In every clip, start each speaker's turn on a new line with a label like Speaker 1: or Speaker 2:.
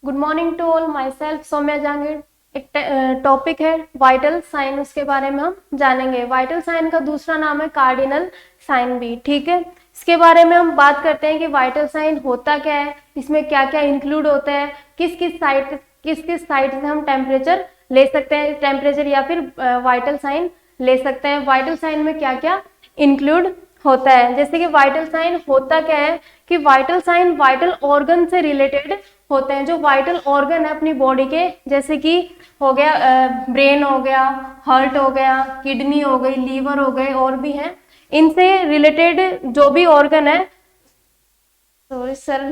Speaker 1: Good morning to all, myself Saumya Jahangir. एक topic है vital sign, उसके बारे में हम जानेंगे। वाइटल साइन का दूसरा नाम है कार्डिनल साइन भी। ठीक है, इसके बारे में हम बात करते हैं कि वाइटल साइन होता क्या है, इसमें क्या क्या इंक्लूड होता है, किस किस साइड से हम टेम्परेचर ले सकते हैं, टेम्परेचर या फिर वाइटल साइन ले सकते हैं। वाइटल साइन में क्या क्या इंक्लूड होता है, जैसे कि वाइटल साइन होता क्या है कि वाइटल साइन वाइटल ऑर्गन से रिलेटेड होते हैं। जो वाइटल ऑर्गन है अपनी बॉडी के, जैसे कि हो गया ब्रेन हो गया, हार्ट हो गया, किडनी हो गई, लीवर हो गए, और भी हैं, इनसे रिलेटेड जो भी ऑर्गन है। Sorry sir.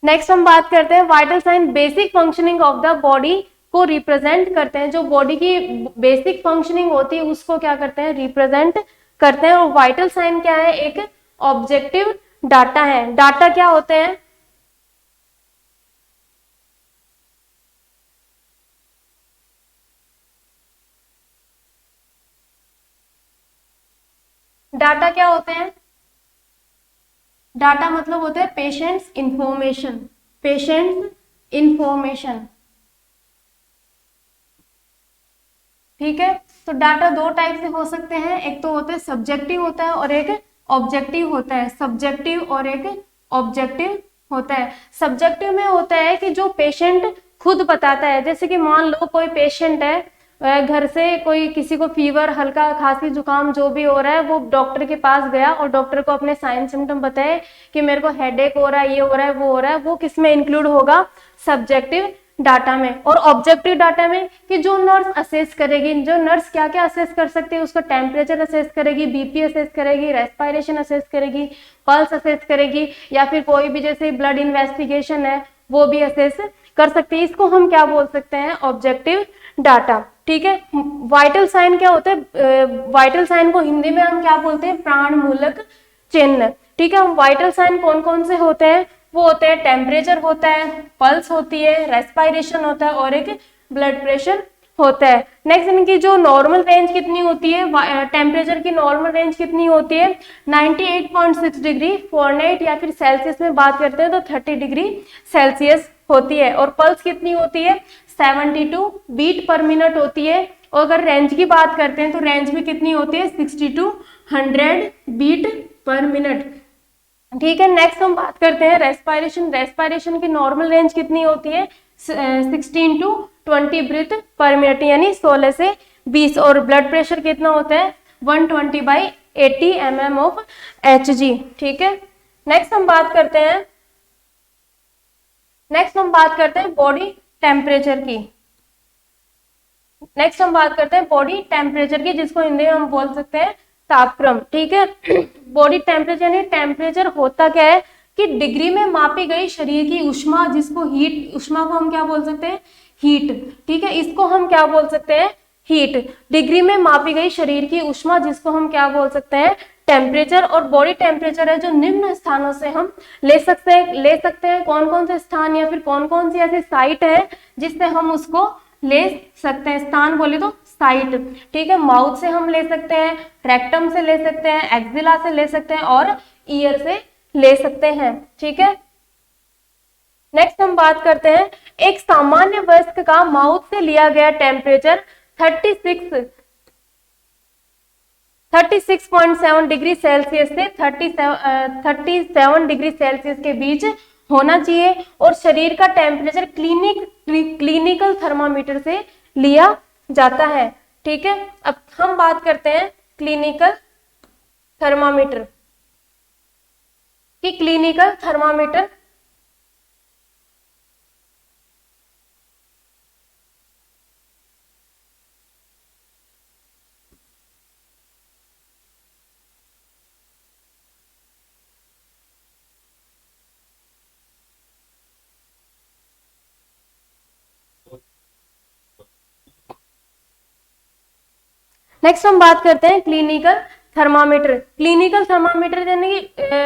Speaker 1: नेक्स्ट हम बात करते हैं vital sign basic functioning of the body को रिप्रेजेंट करते हैं। जो बॉडी की बेसिक फंक्शनिंग होती है उसको क्या करते हैं, रिप्रेजेंट करते हैं। और वाइटल साइन क्या है, एक ऑब्जेक्टिव डाटा है। डाटा क्या होते हैं, डाटा क्या होते हैं, डाटा मतलब होता है पेशेंट्स इंफॉर्मेशन, पेशेंट्स इंफॉर्मेशन। ठीक है, तो डाटा दो टाइप से हो सकते हैं, एक तो होता है सब्जेक्टिव होता है और एक ऑब्जेक्टिव होता है। सब्जेक्टिव और एक ऑब्जेक्टिव होता है। सब्जेक्टिव में होता है कि जो पेशेंट खुद बताता है, जैसे कि मान लो कोई पेशेंट है, घर से कोई किसी को फीवर, हल्का खांसी जुकाम जो भी हो रहा है, वो डॉक्टर के पास गया और डॉक्टर को अपने साइन सिम्टम बताए कि मेरे को हेडेक हो रहा है, ये हो रहा है, वो हो रहा है, वो किस में इंक्लूड होगा, सब्जेक्टिव डाटा में। और ऑब्जेक्टिव डाटा में कि जो नर्स असेस करेगी, जो नर्स क्या क्या असेस कर सकती है, उसका टेम्परेचर असेस करेगी, बीपी असेस करेगी, रेस्पिरेशन असेस करेगी, पल्स असेस करेगी, या फिर कोई भी जैसे ब्लड इन्वेस्टिगेशन है वो भी असेस कर सकती है। इसको हम क्या बोल सकते हैं, ऑब्जेक्टिव डाटा। ठीक है, वाइटल साइन क्या होता है, वाइटल साइन को हिंदी में हम क्या बोलते हैं, प्राण मूलक चिन्ह। ठीक है, वाइटल साइन कौन कौन से होते हैं, वो होते हैं टेम्परेचर होता है, पल्स होती है, रेस्पिरेशन होता है और एक ब्लड प्रेशर होता है। नेक्स्ट, इनकी जो नॉर्मल रेंज कितनी होती है, टेम्परेचर की नॉर्मल रेंज कितनी होती है, 98.6 डिग्री फॉरेनहाइट या फिर सेल्सियस में बात करते हैं तो 30 डिग्री सेल्सियस होती है। और पल्स कितनी होती है, 72 बीट पर मिनट होती है। और अगर रेंज की बात करते हैं तो रेंज भी कितनी होती है, 60 to 100 बीट पर मिनट। ठीक है, नेक्स्ट हम बात करते हैं रेस्पिरेशन। रेस्पिरेशन की नॉर्मल रेंज कितनी होती है, 16 to 20 ब्रीथ पर मिनट, यानी 16 से 20। और ब्लड प्रेशर कितना होता है, 120/80 mm ऑफ Hg। ठीक है, नेक्स्ट हम बात करते हैं, बॉडी टेम्परेचर की। नेक्स्ट हम बात करते हैं बॉडी टेम्परेचर की, जिसको हिंदी में हम बोल सकते हैं तापक्रम। ठीक है, बॉडी टेम्परेचर यानी टेम्परेचर होता क्या है कि डिग्री में मापी गई शरीर की उष्मा, जिसको हीट, उष्मा को हम क्या बोल सकते हैं, हीट। ठीक है, इसको हम क्या बोल सकते हैं, हीट। डिग्री में मापी गई शरीर की उष्मा, जिसको हम क्या बोल सकते हैं, टेम्परेचर। और बॉडी टेम्परेचर है जो निम्न स्थानों से हम ले सकते हैं। कौन कौन से स्थान या फिर कौन कौन सी ऐसी साइट है जिससे हम उसको ले सकते हैं। स्थान बोले तो साइट। ठीक है, माउथ से हम ले सकते हैं, रेक्टम से ले सकते हैं, एक्सिला से ले सकते हैं और ईयर से ले सकते हैं। ठीक है, नेक्स्ट हम बात करते हैं, एक सामान्य वयस्क का माउथ से लिया गया टेम्परेचर 36.7 डिग्री सेल्सियस से 37 डिग्री सेल्सियस के बीच होना चाहिए। और शरीर का टेम्परेचर क्लिनिकल थर्मामीटर से लिया जाता है। ठीक है, अब हम बात करते हैं क्लिनिकल थर्मामीटर कि क्लिनिकल थर्मामीटर नेक्स्ट हम बात करते हैं क्लिनिकल थर्मामीटर। क्लिनिकल थर्मामीटर यानी कि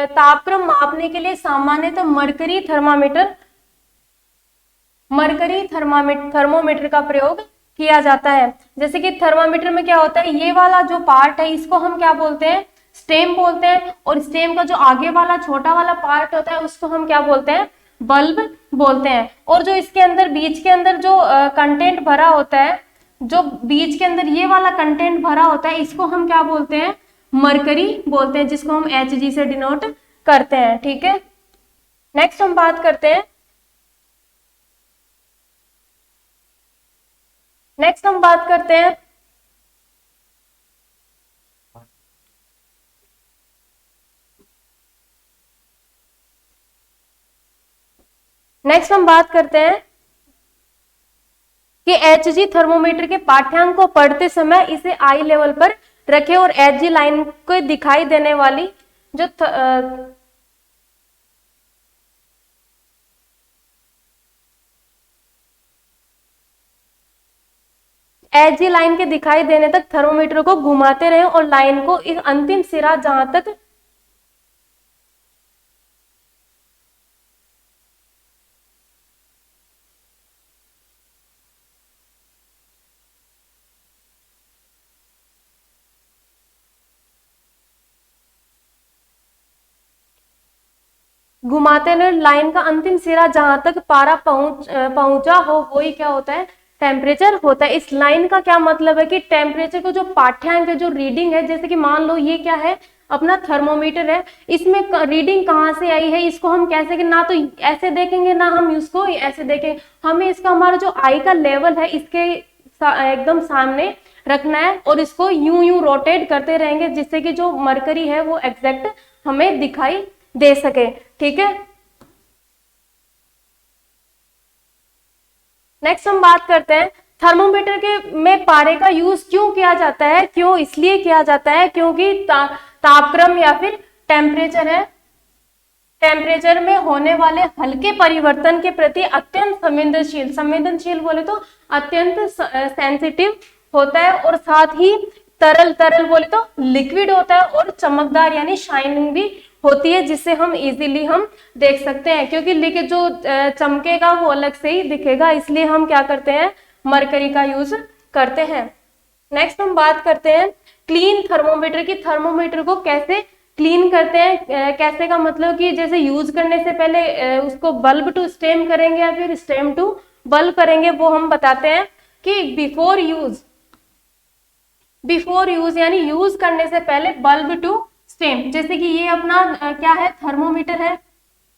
Speaker 1: तापक्रम मापने के लिए सामान्यतः मरकरी थर्मोमीटर का प्रयोग किया जाता है। जैसे कि थर्मामीटर में क्या होता है, ये वाला जो पार्ट है इसको हम क्या बोलते हैं, स्टेम बोलते हैं। और स्टेम का जो आगे वाला छोटा वाला पार्ट होता है उसको हम क्या बोलते हैं, बल्ब बोलते हैं। और जो इसके अंदर बीच के अंदर जो कंटेंट भरा होता है, जो बीच के अंदर ये वाला कंटेंट भरा होता है, इसको हम क्या बोलते हैं, मरकरी बोलते हैं, जिसको हम Hg से डिनोट करते हैं। ठीक है, नेक्स्ट हम बात करते हैं, नेक्स्ट हम बात करते हैं नेक्स्ट हम बात करते हैं कि Hg थर्मोमीटर के पाठ्यांक को पढ़ते समय इसे आई लेवल पर रखें और Hg लाइन को दिखाई देने वाली जो Hg लाइन के दिखाई देने तक थर्मोमीटर को घुमाते रहें और लाइन को एक अंतिम सिरा जहां तक घुमाते रहे, लाइन का अंतिम सिरा जहां तक पारा पहुंचा हो वो ही क्या होता है, टेम्परेचर होता है। इस लाइन का क्या मतलब है कि टेम्परेचर को जो पाठ्यांक है, जो रीडिंग है, जैसे कि मान लो ये क्या है, अपना थर्मोमीटर है, इसमें रीडिंग कहाँ से आई है, इसको हम कैसे, ना तो ऐसे देखेंगे ना हम इसको ऐसे देखेंगे, हमें इसका हमारा जो आई का लेवल है इसके एकदम सामने रखना है और इसको यूं यूं रोटेट करते रहेंगे जिससे कि जो मरकरी है वो एग्जैक्ट हमें दिखाई दे सके। ठीक है, नेक्स्ट हम बात करते हैं थर्मोमीटर के में पारे का यूज क्यों किया जाता है, क्यों इसलिए किया जाता है क्योंकि तापक्रम या फिर टेम्परेचर है, टेम्परेचर में होने वाले हल्के परिवर्तन के प्रति अत्यंत संवेदनशील, संवेदनशील बोले तो अत्यंत सेंसिटिव होता है, और साथ ही तरल, तरल बोले तो लिक्विड होता है, और चमकदार यानी शाइनिंग भी होती है, जिससे हम इजीली हम देख सकते हैं, क्योंकि लीकेज जो चमकेगा वो अलग से ही दिखेगा, इसलिए हम क्या करते हैं, मरकरी का यूज करते हैं। नेक्स्ट हम बात करते हैं क्लीन थर्मोमीटर की, थर्मोमीटर को कैसे क्लीन करते हैं, कैसे का मतलब कि जैसे यूज करने से पहले उसको बल्ब टू स्टेम करेंगे या फिर स्टेम टू बल्ब करेंगे, वो हम बताते हैं कि बिफोर यूज यानी यूज करने से पहले बल्ब टू स्टेम, जैसे कि ये अपना क्या है, थर्मोमीटर है,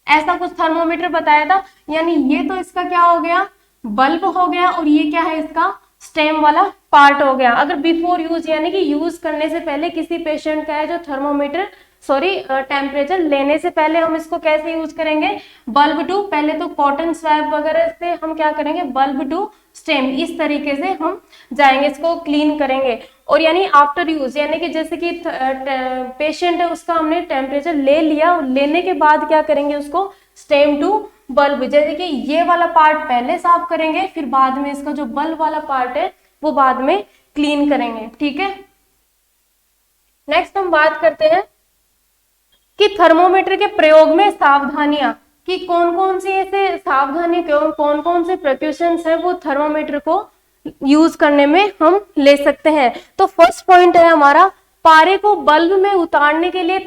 Speaker 1: ऐसा कुछ थर्मोमीटर बताया था, यानी ये तो इसका क्या हो गया, बल्ब हो गया, और ये क्या है, इसका स्टेम वाला पार्ट हो गया। अगर बिफोर यूज यानी कि यूज करने से पहले किसी पेशेंट का है जो थर्मोमीटर टेम्परेचर लेने से पहले हम इसको कैसे यूज करेंगे, बल्ब टू, पहले तो कॉटन स्वैब वगैरह से हम क्या करेंगे, बल्ब टू स्टेम, इस तरीके से हम जाएंगे, इसको क्लीन करेंगे। और यानी आफ्टर यूज यानी कि जैसे कि पेशेंट है उसका हमने टेम्परेचर ले लिया, लेने के बाद क्या करेंगे, उसको स्टेम टू बल्ब, जैसे कि ये वाला पार्ट पहले साफ करेंगे, फिर बाद में इसका जो बल्ब वाला पार्ट है वो बाद में क्लीन करेंगे। ठीक है, नेक्स्ट हम बात करते हैं कि थर्मोमीटर के प्रयोग में सावधानियां, कि कौन कौन सी ऐसे सावधानी, कौन कौन से प्रिकॉशंस है वो थर्मोमीटर को यूज करने में हम ले सकते हैं। तो फर्स्ट पॉइंट है हमारा, पारे को बल्ब में उतारने के लिए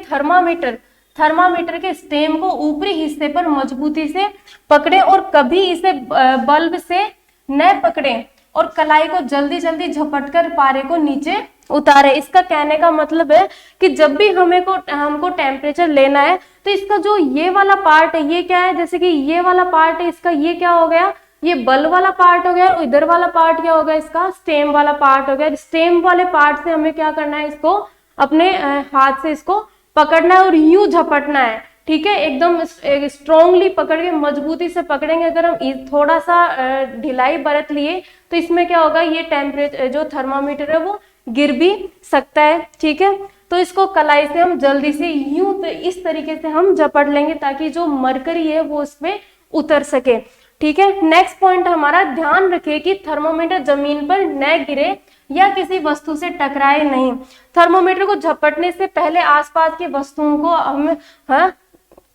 Speaker 1: थर्मामीटर के स्टेम को ऊपरी हिस्से पर मजबूती से पकड़े और कभी इसे बल्ब से न पकड़े, और कलाई को जल्दी जल्दी झपटकर पारे को नीचे उतारे। इसका कहने का मतलब है कि जब भी हमको टेम्परेचर लेना है तो इसका जो ये वाला पार्ट है, ये क्या है, जैसे कि ये वाला पार्ट है इसका, ये क्या हो गया, ये बल्ब वाला पार्ट हो गया, और इधर वाला पार्ट क्या हो गया, इसका स्टेम वाला पार्ट हो गया। स्टेम वाले पार्ट से हमें क्या करना है, इसको अपने हाथ से इसको पकड़ना है और यूं झपटना है। ठीक है, एकदम स्ट्रोंगली पकड़ के मजबूती से पकड़ेंगे। अगर हम थोड़ा सा ढिलाई बरत लिए तो इसमें क्या होगा, ये टेम्परेचर जो थर्मामीटर है वो गिर भी सकता है। ठीक है, तो इसको कलाई से हम जल्दी से यूं तो इस तरीके से हम झपट लेंगे ताकि जो मरकरी है वो उसमें उतर सके। ठीक है, नेक्स्ट पॉइंट हमारा, ध्यान रखिए कि थर्मोमीटर जमीन पर न गिरे या किसी वस्तु से टकराए नहीं। थर्मोमीटर को झपटने से पहले आसपास की वस्तुओं को हम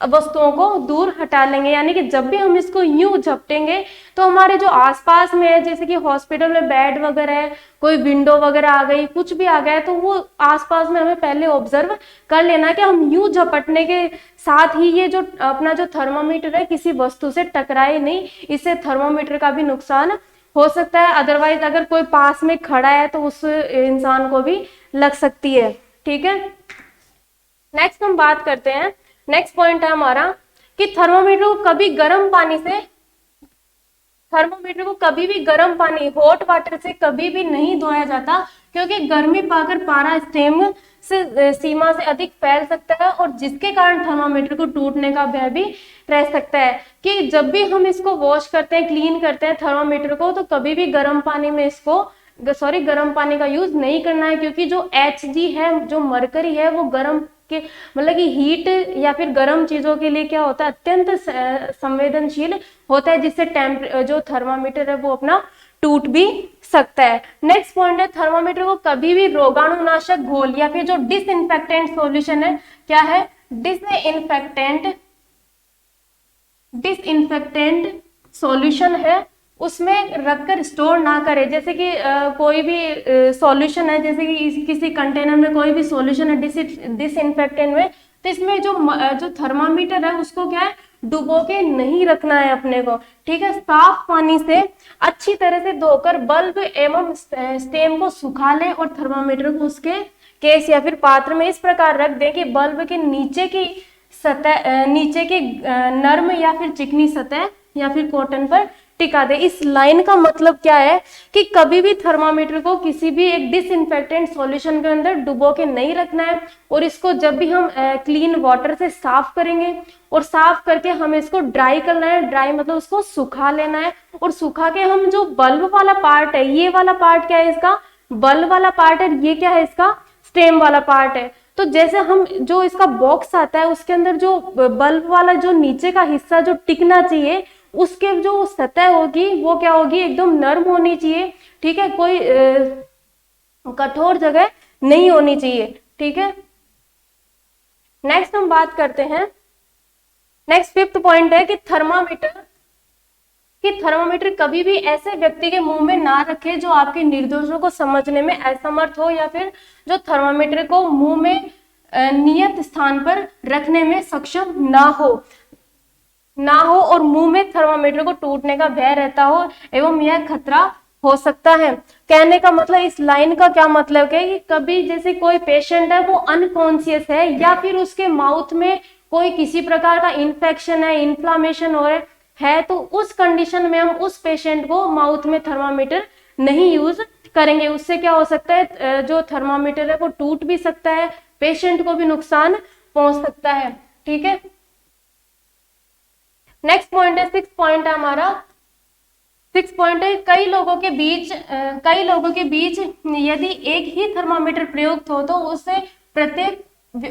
Speaker 1: वस्तुओं को दूर हटा लेंगे। यानी कि जब भी हम इसको यूं झपटेंगे तो हमारे जो आसपास में है, जैसे कि हॉस्पिटल में बेड वगैरह है, कोई विंडो वगैरह आ गई, कुछ भी आ गया है, तो वो आसपास में हमें पहले ऑब्जर्व कर लेना कि हम यूं झपटने के साथ ही ये जो अपना जो थर्मामीटर है किसी वस्तु से टकराए नहीं, इससे थर्मामीटर का भी नुकसान हो सकता है। अदरवाइज अगर कोई पास में खड़ा है तो उस इंसान को भी लग सकती है। ठीक है, नेक्स्ट हम बात करते हैं, नेक्स्ट पॉइंट है हमारा कि थर्मोमीटर को कभी भी गर्म पानी हॉट वाटर से कभी भी नहीं धोया जाता, क्योंकि गर्मी पाकर पारा स्टेम से सीमा से अधिक फैल सकता है और जिसके कारण थर्मामीटर को टूटने का भय भी रह सकता है। कि जब भी हम इसको वॉश करते हैं, क्लीन करते हैं थर्मामीटर को, तो कभी भी गर्म पानी में गर्म पानी का यूज नहीं करना है, क्योंकि जो Hg है, जो मरकरी है, वो गर्म के मतलब कि हीट या फिर गर्म चीजों के लिए क्या होता है, अत्यंत संवेदनशील होता है, जिससे जो थर्मामीटर है वो अपना टूट भी सकता है। नेक्स्ट पॉइंट है, थर्मामीटर को कभी भी रोगाणुनाशक घोल या फिर जो डिसइंफेक्टेंट सॉल्यूशन है, क्या है, डिसइंफेक्टेंट सॉल्यूशन है, उसमें रखकर स्टोर ना करें। जैसे कि कोई भी सॉल्यूशन है, जैसे कि किसी कंटेनर में कोई भी सॉल्यूशन है डिसइंफेक्टेंट में, तो इसमें जो थर्मामीटर है उसको क्या है, डुबो के नहीं रखना है अपने को। ठीक है, साफ पानी से अच्छी तरह से धोकर बल्ब एवं स्टेम को सुखा लें और थर्मामीटर को उसके केस या फिर पात्र में इस प्रकार रख दें कि बल्ब के नीचे की नर्म या फिर चिकनी सतह या फिर कॉटन पर टिका दे। इस लाइन का मतलब क्या है कि कभी भी थर्मामीटर को किसी भी एक डिसइंफेक्टेंट सॉल्यूशन के अंदर डुबो के नहीं रखना है, और इसको जब भी हम क्लीन वाटर से साफ करेंगे और साफ करके हमें इसको ड्राई करना है। ड्राई मतलब उसको सुखा लेना है, और सुखा के हम जो बल्ब वाला पार्ट है, ये वाला पार्ट क्या है इसका, बल्ब वाला पार्ट है, ये क्या है इसका, स्टेम वाला पार्ट है। तो जैसे हम जो इसका बॉक्स आता है उसके अंदर जो बल्ब वाला जो नीचे का हिस्सा जो टिकना चाहिए, उसके जो सतह होगी वो क्या होगी, एकदम नर्म होनी चाहिए। ठीक है, कोई कठोर जगह नहीं होनी चाहिए। ठीक है, नेक्स्ट हम बात करते हैं, नेक्स्ट फिफ्थ पॉइंट है कि थर्मामीटर कभी भी ऐसे व्यक्ति के मुंह में ना रखे जो आपके निर्देशों को समझने में असमर्थ हो, या फिर जो थर्मामीटर को मुंह में नियत स्थान पर रखने में सक्षम ना हो और मुंह में थर्मामीटर को टूटने का भय रहता हो एवं यह खतरा हो सकता है। कहने का मतलब, इस लाइन का क्या मतलब है कि कभी जैसे कोई पेशेंट है वो अनकॉन्शियस है, या फिर उसके माउथ में कोई किसी प्रकार का इन्फेक्शन है, इन्फ्लामेशन हो रहा है, तो उस कंडीशन में हम उस पेशेंट को माउथ में थर्मामीटर नहीं यूज करेंगे। उससे क्या हो सकता है, जो थर्मामीटर है वो टूट भी सकता है, पेशेंट को भी नुकसान पहुंच सकता है। ठीक है, नेक्स्ट पॉइंट है, सिक्स पॉइंट है हमारा, सिक्स पॉइंट है, कई लोगों के बीच यदि एक ही थर्मामीटर प्रयुक्त हो तो उसे प्रत्येक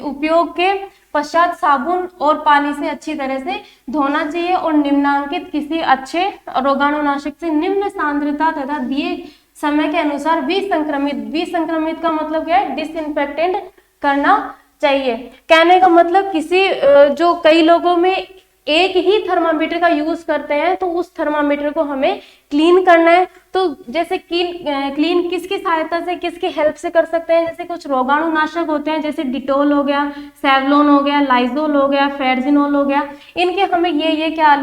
Speaker 1: उपयोग के पश्चात साबुन और पानी से अच्छी तरह से धोना चाहिए, और निम्नांकित किसी अच्छे रोगाणुनाशक से निम्न सांद्रता तथा दिए समय के अनुसार विसंक्रमित का मतलब क्या है, डिसइंफेक्टेंट करना चाहिए। कहने का मतलब किसी जो कई लोगों में एक ही थर्मामीटर का यूज करते हैं, तो उस थर्मामीटर को हमें क्लीन करना है। तो जैसे क्लीन किसकी सहायता से, किसकी हेल्प से कर सकते हैं, जैसे कुछ रोगाणुनाशक होते हैं, जैसे डिटोल हो गया, सेवलोन हो गया, लाइजोल हो गया, फेरजिनोल हो गया, इनके हमें ये क्या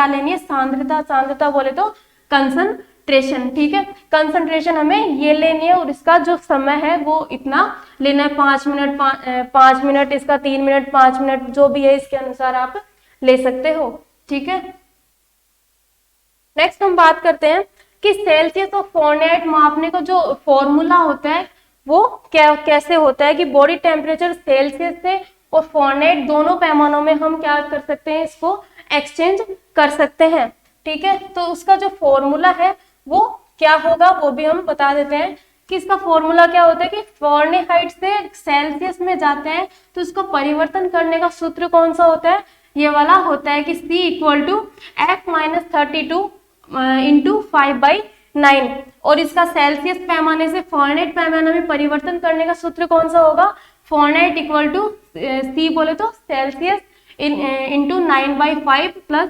Speaker 1: लेनी है, सांद्रता बोले तो कंसंट्रेशन। ठीक है, कंसंट्रेशन हमें ये लेनी है, और इसका जो समय है वो इतना लेना है, 5 मिनट, इसका 3 मिनट, 5 मिनट, जो भी है इसके अनुसार आप ले सकते हो। ठीक है, नेक्स्ट हम बात करते हैं कि सेल्सियस और फ़ारेनहाइट मापने का जो फॉर्मूला होता है वो कैसे होता है, कि बॉडी टेम्परेचर सेल्सियस से और फ़ारेनहाइट दोनों पैमानों में हम क्या कर सकते हैं, इसको एक्सचेंज कर सकते हैं। ठीक है, तो उसका जो फॉर्मूला है वो क्या होगा वो भी हम बता देते हैं कि इसका फॉर्मूला क्या होता है कि फ़ारेनहाइट से सेल्सियस में जाते हैं तो इसको परिवर्तन करने का सूत्र कौन सा होता है, ये वाला होता है कि C = F-32 इंटू 5/9, और इसका सेल्सियस पैमाने से फ़ारेनहाइट पैमाने में परिवर्तन करने का सूत्र कौन सा होगा, फ़ारेनहाइट = C बोले तो सेल्सियस इंटू 9/5 प्लस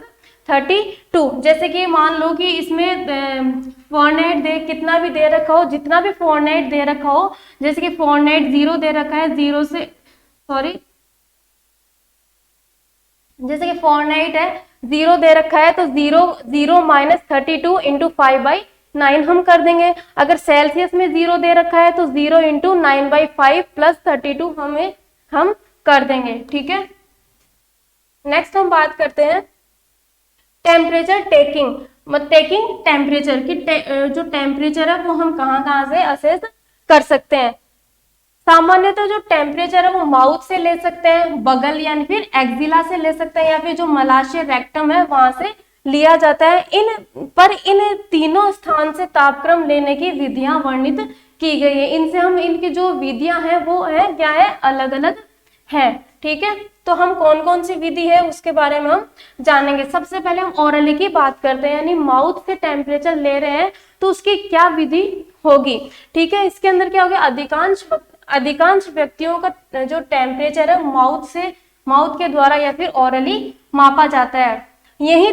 Speaker 1: 32। जैसे कि मान लो कि इसमें फॉर्नेट दे कितना भी दे रखा हो, जितना भी फॉर्नेट दे रखा हो, जैसे कि फॉर्नेट 0 दे रखा है, 0 से सॉरी जैसे कि फॉर्नेट है 0 दे रखा है तो 0 माइनस 32 इंटू 5/9 हम कर देंगे। अगर सेल्सियस में 0 दे रखा है तो 0 इंटू 9/5 प्लस 32 हम कर देंगे। ठीक है, नेक्स्ट हम बात करते हैं टेम्परेचर टेकिंग टेम्परेचर की जो टेम्परेचर है वो हम कहाँ से असेस कर सकते हैं। सामान्यतः जो टेम्परेचर है वो माउथ से ले सकते हैं, बगल यानी फिर एक्जिला से ले सकते हैं, या फिर जो मलाशय रेक्टम है वहां से लिया जाता है। इन तीनों स्थान से तापक्रम लेने की विधियां वर्णित की गई है। इनसे हम इनकी जो विधियां हैं वो है क्या है, अलग अलग है। ठीक है, तो हम कौन कौन सी विधि है उसके बारे में हम जानेंगे। सबसे पहले हम ओरली की बात करते हैं, यानी माउथ से टेम्परेचर ले रहे हैं तो उसकी क्या विधि होगी। ठीक है, इसके अंदर क्या होगा, अधिकांश व्यक्तियों का जो टेम्परेचर है माउथ के द्वारा या फिर ओरली मापा जाता है। यही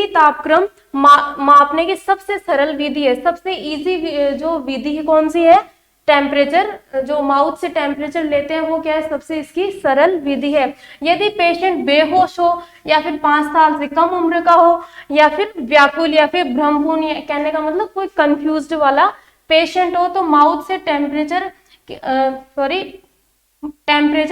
Speaker 1: तापक्रम मापने की सबसे सरल विधि है। सबसे इजी जो विधि कौन सी है, टेम्परेचर जो माउथ से टेम्परेचर लेते हैं वो क्या है, सबसे इसकी सरल विधि है। यदि पेशेंट बेहोश हो या फिर 5 साल से कम उम्र का हो या फिर व्याकुल या फिर भ्रमपूर्ण, कहने का मतलब कोई कंफ्यूज्ड वाला पेशेंट हो तो माउथ से टेम्परेचर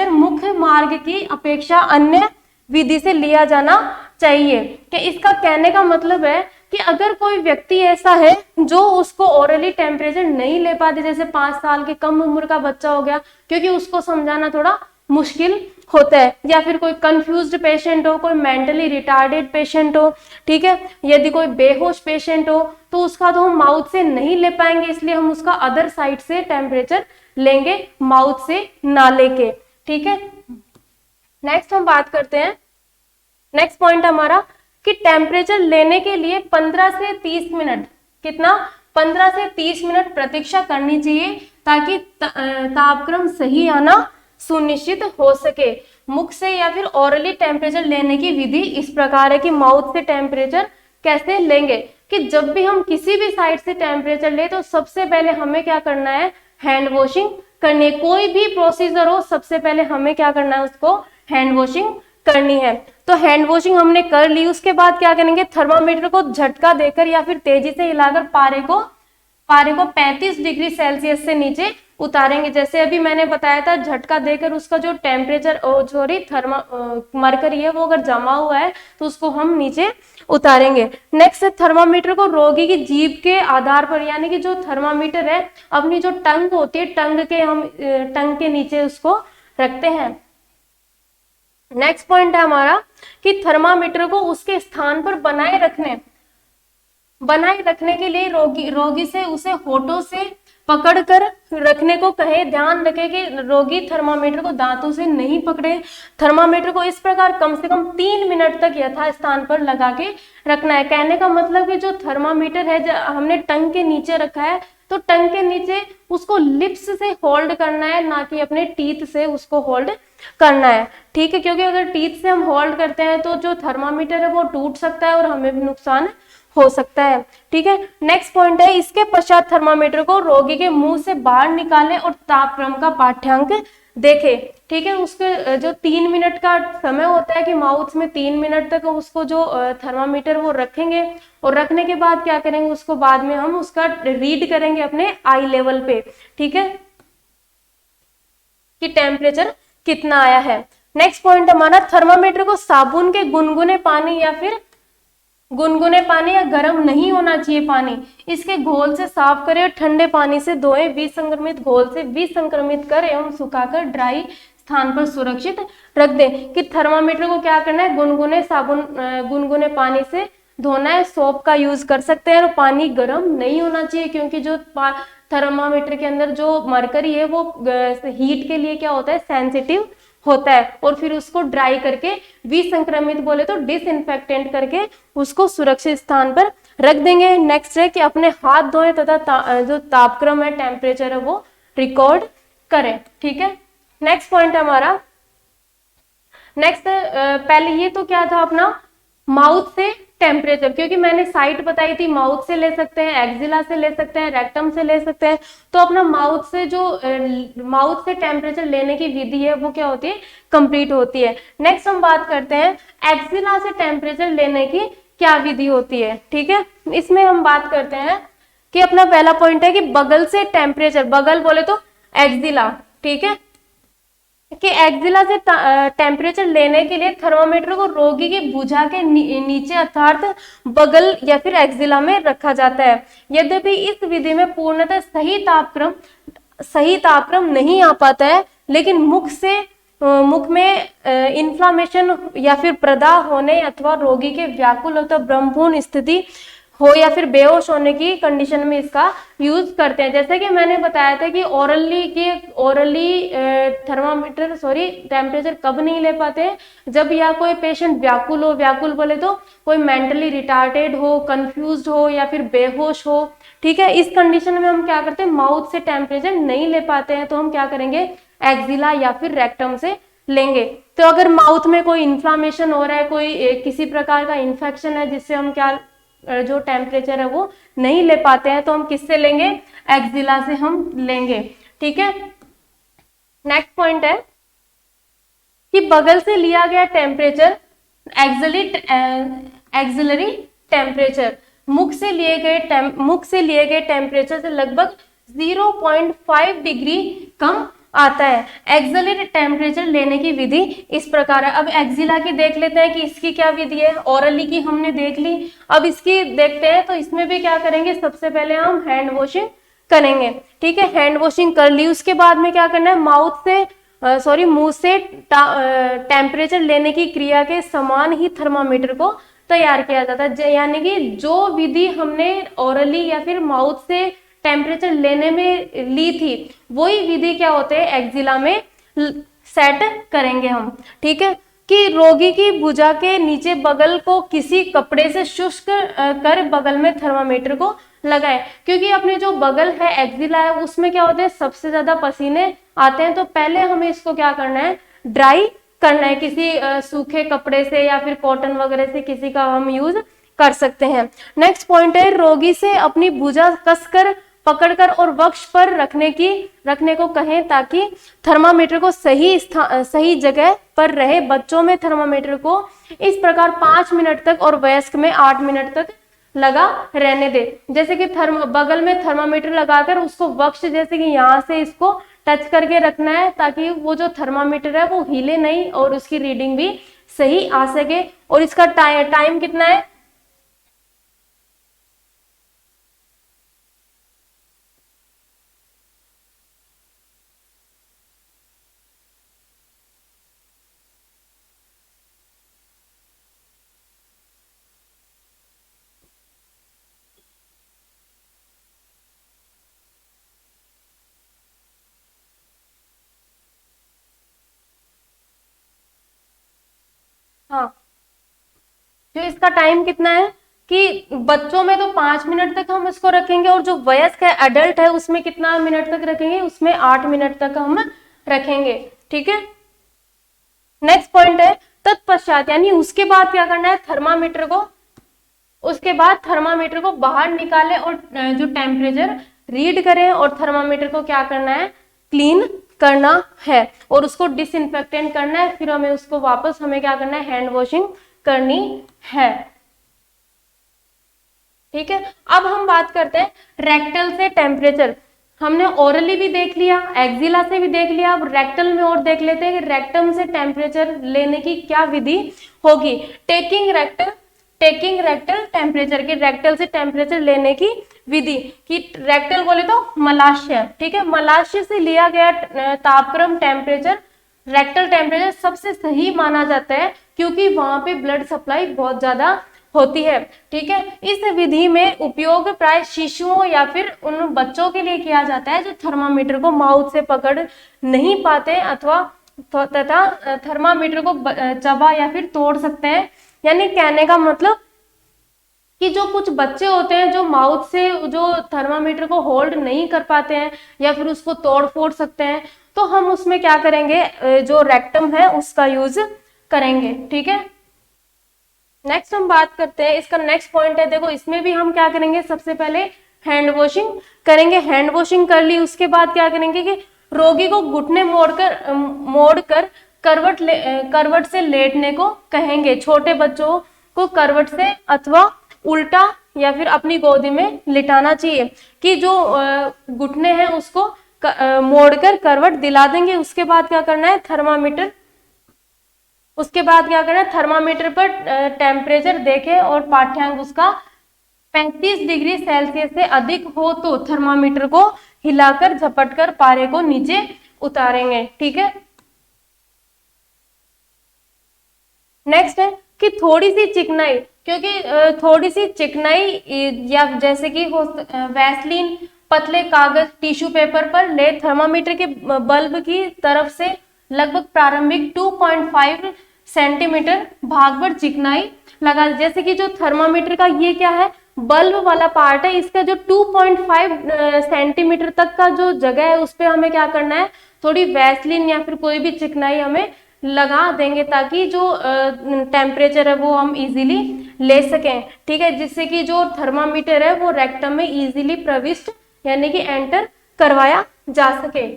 Speaker 1: मुख्य मार्ग की अपेक्षा अन्य विधि से लिया जाना चाहिए। कि इसका कहने का मतलब है कि अगर कोई व्यक्ति ऐसा है जो उसको ओरली टेम्परेचर नहीं ले पाते, जैसे 5 साल के कम उम्र का बच्चा हो गया, क्योंकि उसको समझाना थोड़ा मुश्किल होता है, या फिर कोई कंफ्यूज्ड पेशेंट हो, कोई मेंटली रिटार्डेड पेशेंट हो, ठीक है, यदि कोई बेहोश पेशेंट हो तो उसका तो हम माउथ से नहीं ले पाएंगे, इसलिए हम उसका अदर साइड से टेम्परेचर लेंगे, माउथ से ना लेके। ठीक है, नेक्स्ट हम बात करते हैं, नेक्स्ट पॉइंट हमारा कि टेम्परेचर लेने के लिए 15 से 30 मिनट, कितना 15 से 30 मिनट प्रतीक्षा करनी चाहिए ताकि तापक्रम सही आना सुनिश्चित हो सके। मुख से या फिर ओरली टेम्परेचर लेने की विधि इस प्रकार है कि माउथ से टेम्परेचर कैसे लेंगे, कि जब भी हम किसी भी साइड से टेम्परेचर ले तो सबसे पहले हमें क्या करना है, हैंड वॉशिंग करनी है। कोई भी प्रोसीजर हो सबसे पहले हमें क्या करना है, उसको हैंड वॉशिंग करनी है। तो हैंड वॉशिंग हमने कर ली, उसके बाद क्या करेंगे, थर्मामीटर को झटका देकर या फिर तेजी से हिलाकर पारे को 35 डिग्री सेल्सियस से नीचे उतारेंगे। जैसे अभी मैंने बताया था, झटका देकर उसका जो टेम्परेचर मरकरी है वो अगर जमा हुआ है तो उसको हम नीचे उतारेंगे। नेक्स्ट थर्मामीटर को रोगी की जीभ के आधार पर, यानी कि जो थर्मामीटर है अपनी जो टंग होती है, टंग के नीचे उसको रखते हैं। नेक्स्ट पॉइंट है हमारा कि थर्मामीटर को उसके स्थान पर बनाए रखने के लिए रोगी से उसे होठों से पकड़कर रखने को कहे। ध्यान रखें कि रोगी थर्मामीटर को दांतों से नहीं पकड़े। थर्मामीटर को इस प्रकार कम से कम 3 मिनट तक यथास्थान पर लगा के रखना है। कहने का मतलब कि जो थर्मामीटर है हमने टंग के नीचे रखा है तो टंग के नीचे उसको लिप्स से होल्ड करना है, ना कि अपने टीथ से उसको होल्ड करना है। ठीक है, क्योंकि अगर टीथ से हम होल्ड करते हैं तो जो थर्मामीटर है वो टूट सकता है और हमें भी नुकसान हो सकता है। ठीक है, नेक्स्ट पॉइंट है, इसके पश्चात थर्मामीटर को रोगी के मुंह से बाहर निकालें और तापक्रम का पाठ्यांक देखें। ठीक है, उसके जो 3 मिनट का समय होता है कि माउथ में 3 मिनट तक उसको जो थर्मामीटर वो रखेंगे, और रखने के बाद क्या करेंगे, उसको बाद में हम उसका रीड करेंगे अपने आई लेवल पे। ठीक है, कि टेम्परेचर कितना आया है। नेक्स्ट पॉइंट हमारा, थर्मामीटर को साबुन के गुनगुने पानी या गर्म नहीं होना चाहिए पानी, इसके घोल से साफ करें और ठंडे पानी से धोएं। विसंक्रमित घोल से विसंक्रमित कर एवं सुखाकर ड्राई स्थान पर सुरक्षित रख दें। कि थर्मामीटर को क्या करना है, गुनगुने पानी से धोना है। सोप का यूज कर सकते हैं और पानी गर्म नहीं होना चाहिए, क्योंकि जो थर्मामीटर के अंदर जो मरकरी है वो हीट के लिए क्या होता है, सेंसिटिव होता है। और फिर उसको ड्राई करके, विसंक्रमित बोले तो डिसइंफेक्टेंट करके उसको सुरक्षित स्थान पर रख देंगे। नेक्स्ट है कि अपने हाथ धोएं तथा जो तापक्रम है, टेम्परेचर है वो रिकॉर्ड करें। ठीक है, नेक्स्ट पॉइंट हमारा, नेक्स्ट पहले ये तो क्या था अपना माउथ से टेम्परेचर, क्योंकि मैंने साइट बताई थी माउथ से ले सकते हैं, एक्जिला से ले सकते हैं, रेक्टम से ले सकते हैं। तो अपना माउथ से जो माउथ से टेम्परेचर लेने की विधि है वो क्या होती है, कंप्लीट होती है। नेक्स्ट हम बात करते हैं एक्जिला से टेम्परेचर लेने की क्या विधि होती है। ठीक है, इसमें हम बात करते हैं कि अपना पहला पॉइंट है कि बगल से टेम्परेचर, बगल बोले तो एक्जिला, ठीक है, कि एक्जिला से टेम्परेचर लेने के लिए थर्मामीटर को रोगी की भुजा के नीचे अर्थात बगल या फिर एक्जिला में रखा जाता है। यद्यपि इस विधि में पूर्णतः सही तापक्रम नहीं आ पाता है, लेकिन मुख में इन्फ्लामेशन या फिर प्रदाह होने अथवा रोगी के व्याकुल अथवा भ्रमपूर्ण स्थिति हो या फिर बेहोश होने की कंडीशन में इसका यूज करते हैं। जैसे कि मैंने बताया था कि ओरली टेम्परेचर कब नहीं ले पाते हैं, जब या कोई पेशेंट व्याकुल हो, व्याकुल बोले तो कोई मेंटली रिटार्टेड हो, कंफ्यूज्ड हो या फिर बेहोश हो। ठीक है, इस कंडीशन में हम क्या करते हैं, माउथ से टेम्परेचर नहीं ले पाते हैं तो हम क्या करेंगे, एक्जिला या फिर रेक्टम से लेंगे। तो अगर माउथ में कोई इन्फ्लामेशन हो रहा है, कोई किसी प्रकार का इन्फेक्शन है जिससे हम क्या जो टेम्परेचर है वो नहीं ले पाते हैं, तो हम किससे लेंगे, एक्जिला से हम लेंगे। ठीक है, नेक्स्ट पॉइंट है कि बगल से लिया गया टेम्परेचर एक्सिलरी टेम्परेचर मुख से लिए गए टेम्परेचर से लगभग 0.5 डिग्री कम आता है। एक्सिलरी टेम्परेचर लेने की विधि इस प्रकार है। अब एक्जिला की देख लेते हैं कि इसकी क्या विधि है। ओरली की हमने देख ली, अब इसकी देखते हैं। तो इसमें भी क्या करेंगे, सबसे पहले हम हैंड वॉशिंग करेंगे। ठीक है, हैंड वॉशिंग कर ली, उसके बाद में क्या करना है, मुंह से टेम्परेचर लेने की क्रिया के समान ही थर्मामीटर को तैयार किया जाता है। यानी कि जो विधि हमने ओरली या फिर माउथ से टेम्परेचर लेने में ली थी, वही विधि क्या होते हैं, एक्जिला में सेट करेंगे हम। ठीक है, कि रोगी की भुजा के नीचे बगल को किसी कपड़े से शुष्क कर बगल में थर्मामीटर को लगाएं, क्योंकि अपने जो बगल है, एक्जिला है, उसमें क्या होते हैं, सबसे ज्यादा पसीने आते हैं। तो पहले हमें इसको क्या करना है, ड्राई करना है, किसी सूखे कपड़े से या फिर कॉटन वगैरह से किसी का हम यूज कर सकते हैं। नेक्स्ट पॉइंट है, रोगी से अपनी भुजा कसकर पकड़कर और वक्ष पर रखने को कहें ताकि थर्मामीटर को सही जगह पर रहे। बच्चों में थर्मामीटर को इस प्रकार 5 मिनट तक और वयस्क में 8 मिनट तक लगा रहने दे। जैसे कि बगल में थर्मामीटर लगाकर उसको वक्ष, जैसे कि यहाँ से इसको टच करके रखना है ताकि वो जो थर्मामीटर है वो हिले नहीं और उसकी रीडिंग भी सही आ सके। और इसका टाइम कितना है, हाँ, जो इसका टाइम कितना है कि बच्चों में तो 5 मिनट तक हम इसको रखेंगे और जो वयस्क है, एडल्ट है, उसमें कितना मिनट तक रखेंगे, उसमें 8 मिनट तक हम रखेंगे। ठीक है, नेक्स्ट पॉइंट है तत्पश्चात, यानी उसके बाद क्या करना है, उसके बाद थर्मामीटर को बाहर निकाले और जो टेम्परेचर रीड करें और थर्मामीटर को क्या करना है, क्लीन करना है और उसको डिसइंफेक्टेंट करना है। फिर हमें उसको वापस हमें क्या करना है, हैंड वॉशिंग करनी है। ठीक है, अब हम बात करते हैं रेक्टल से टेम्परेचर। हमने ओरली भी देख लिया, एक्जिला से भी देख लिया, अब रेक्टल में और देख लेते हैं कि रेक्टम से टेम्परेचर लेने की क्या विधि होगी। टेकिंग रेक्टल टेम्परेचर की, रेक्टल से टेम्परेचर लेने की विधि की, रेक्टल बोले तो मलाशय। ठीक है, मलाशय से लिया गया तापक्रम टेम्परेचर, रेक्टल टेम्परेचर सबसे सही माना जाता है क्योंकि वहां पे ब्लड सप्लाई बहुत ज्यादा होती है। ठीक है, इस विधि में उपयोग प्राय शिशुओं या फिर उन बच्चों के लिए किया जाता है जो थर्मामीटर को माउथ से पकड़ नहीं पाते अथवा तथा थर्मामीटर को चबा या फिर तोड़ सकते हैं। यानी कहने का मतलब कि जो कुछ बच्चे होते हैं जो माउथ से जो थर्मामीटर को होल्ड नहीं कर पाते हैं या फिर उसको तोड़ फोड़ सकते हैं, तो हम उसमें क्या करेंगे, जो रेक्टम है उसका यूज करेंगे। ठीक है, नेक्स्ट हम बात करते हैं, इसका नेक्स्ट पॉइंट है, देखो इसमें भी हम क्या करेंगे, सबसे पहले हैंड वॉशिंग करेंगे। हैंड वॉशिंग कर ली, उसके बाद क्या करेंगे कि रोगी को घुटने मोड़कर करवट से लेटने को कहेंगे। छोटे बच्चों को करवट से अथवा उल्टा या फिर अपनी गोदी में लिटाना चाहिए, कि जो घुटने हैं उसको मोड़कर करवट दिला देंगे। उसके बाद क्या करना है, थर्मामीटर पर टेम्परेचर देखें और पाठ्यांक उसका 35 डिग्री सेल्सियस से अधिक हो तो थर्मामीटर को हिलाकर झपटकर पारे को नीचे उतारेंगे। ठीक है, नेक्स्ट है कि थोड़ी सी चिकनाई, क्योंकि थोड़ी सी चिकनाई या जैसे कि वैसलीन, पतले कागज, टिश्यू पेपर पर ले थर्मामीटर के बल्ब की तरफ से लगभग प्रारंभिक 2.5 सेंटीमीटर भाग पर चिकनाई लगा। जैसे कि जो थर्मामीटर का ये क्या है, बल्ब वाला पार्ट है, इसका जो 2.5 सेंटीमीटर तक का जो जगह है उस पर हमें क्या करना है, थोड़ी वैसलीन या फिर कोई भी चिकनाई हमें लगा देंगे, ताकि जो टेम्परेचर है वो हम इजीली ले सकें। ठीक है, जिससे कि जो थर्मामीटर है वो रेक्टम में इजीली प्रविष्ट यानी कि एंटर करवाया जा सके।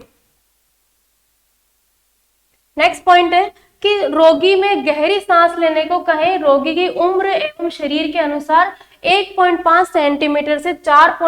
Speaker 1: नेक्स्ट पॉइंट है कि रोगी में गहरी सांस लेने को कहें। रोगी की उम्र एवं शरीर के अनुसार 1.5 सेंटीमीटर से 4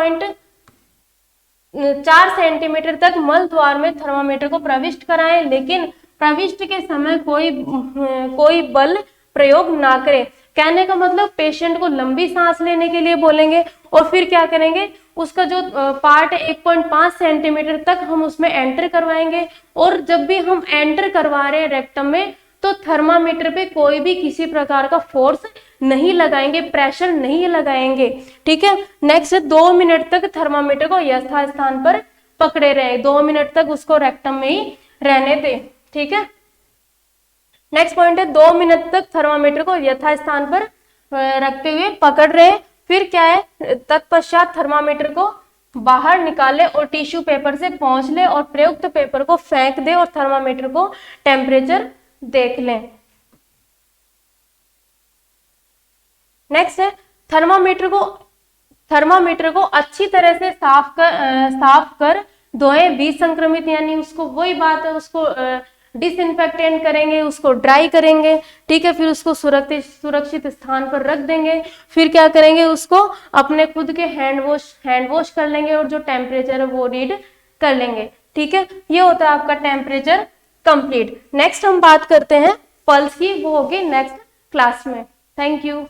Speaker 1: सेंटीमीटर तक मल द्वार में थर्मामीटर को प्रविष्ट कराएं, लेकिन प्रविष्ट के समय कोई बल प्रयोग ना करें। कहने का मतलब पेशेंट को लंबी सांस लेने के लिए बोलेंगे और फिर क्या करेंगे, उसका जो पार्ट है 1.5 सेंटीमीटर तक हम उसमें एंटर करवाएंगे, और जब भी हम एंटर करवा रहे हैं रेक्टम में तो थर्मामीटर पे कोई भी किसी प्रकार का फोर्स नहीं लगाएंगे, प्रेशर नहीं लगाएंगे। ठीक है, नेक्स्ट 2 मिनट तक थर्मामीटर को यथास्थान पर पकड़े रहे, 2 मिनट तक उसको रेक्टम में ही रहने दें। ठीक है, नेक्स्ट पॉइंट है 2 मिनट तक थर्मामीटर को यथास्थान पर रखते हुए पकड़ रहे। फिर क्या है, तत्पश्चात थर्मामीटर को बाहर निकाले और टिश्यू पेपर से पोंछ ले और प्रयुक्त पेपर को फेंक दे और थर्मामीटर को टेम्परेचर देख लें। नेक्स्ट है थर्मामीटर को अच्छी तरह से साफ कर धोएं। विसंक्रमित यानी उसको, वही बात है, उसको डिसइंफेक्टेंट करेंगे, उसको ड्राई करेंगे। ठीक है, फिर उसको सुरक्षित स्थान पर रख देंगे। फिर क्या करेंगे, उसको अपने खुद के हैंड वॉश कर लेंगे और जो टेम्परेचर है वो रीड कर लेंगे। ठीक है, ये होता है आपका टेम्परेचर कंप्लीट। नेक्स्ट हम बात करते हैं पल्स की, वो होगी नेक्स्ट क्लास में। Thank you.